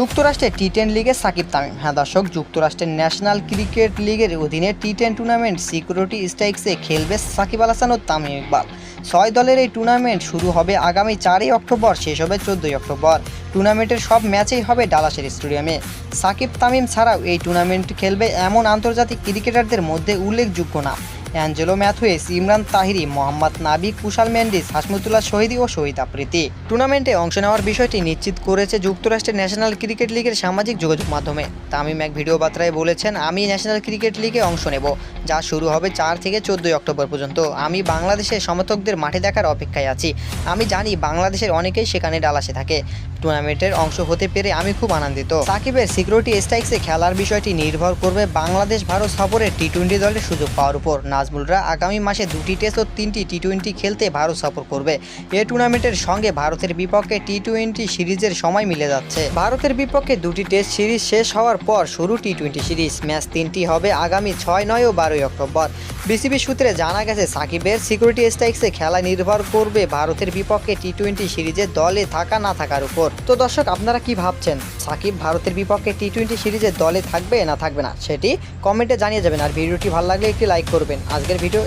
যুক্তরাষ্ট্রের টি10 লিগে সাকিব তামিম। হ্যাঁ দর্শক, যুক্তরাষ্ট্রের ন্যাশনাল ক্রিকেট লিগের অধীনে টি10 টুর্নামেন্ট সিকিউরিটি স্ট্রাইকসে খেলবে সাকিব আল হাসান ও তামিম ইকবাল। 6 দলের এই টুর্নামেন্ট শুরু হবে আগামী 4ই অক্টোবর, শেষ হবে 14ই অক্টোবর। টুর্নামেন্টের সব ম্যাচেই হবে ডালাসের স্টেডিয়ামে। সাকিব তামিম ছাড়াও এই টুর্নামেন্ট খেলবে এমন আন্তর্জাতিক ক্রিকেটারদের মধ্যে উল্লেখযোগ্য নাম অ্যাঞ্জেলো ম্যাথুয়েস, ইমরান তাহিরি, মোহাম্মদ নাবি, কুশাল মেন্ডিস, হাসমুতুল্লাহ শহীদ ও শহীদ আফ্রিদি। টুর্নামেন্টে অংশ নেওয়ার বিষয়টি নিশ্চিত করেছে যুক্তরাষ্ট্রের ন্যাশনাল ক্রিকেট লিগের সামাজিক যোগাযোগ মাধ্যমে। তামিম এক ভিডিও বার্তায় বলেছেন, আমি ন্যাশনাল ক্রিকেট লিগে অংশ নেব, যা শুরু হবে 4 থেকে 14 অক্টোবর পর্যন্ত। আমি বাংলাদেশের সমর্থকদের মাঠে দেখার অপেক্ষায় আছি। আমি জানি বাংলাদেশের অনেকেই সেখানে ডালাসে থাকে। টুর্নামেন্টের অংশ হতে পেরে আমি খুব আনন্দিত। সাকিবের সিকিউরিটি স্ট্রাইকসে খেলার বিষয়টি নির্ভর করবে বাংলাদেশ ভারত সফরের টি20 দলের সুযোগ পাওয়ার উপর। নাজমুলরা আগামী মাসে 2টি টেস্ট ও 3টি টি20 খেলতে ভারত সফর করবে। এই টুর্নামেন্টের সঙ্গে ভারতের বিপক্ষে টি20 সিরিজের সময় মিলে যাচ্ছে। ভারতের বিপক্ষে 2টি টেস্ট সিরিজ শেষ হওয়ার পর শুরু টি20 সিরিজ। ম্যাচ 3টি হবে আগামী 6, 9 ও 12 অক্টোবর। বিসিবি সূত্রে জানা গেছে, সাকিবের সিকিউরিটি স্ট্রাইকসে খেলা নির্ভর করবে ভারতের বিপক্ষে টি20 সিরিজে দলে থাকা না থাকার উপর। তো দর্শক, আপনারা কি ভাবছেন, সাকিব ভারতের বিপক্ষে টি20 সিরিজে দলে থাকবে না থাকবে না, সেটি কমেন্টে জানিয়ে যাবেন। আর ভিডিওটি ভালো লাগলে একটি লাইক করবেন। আজকের ভিডিও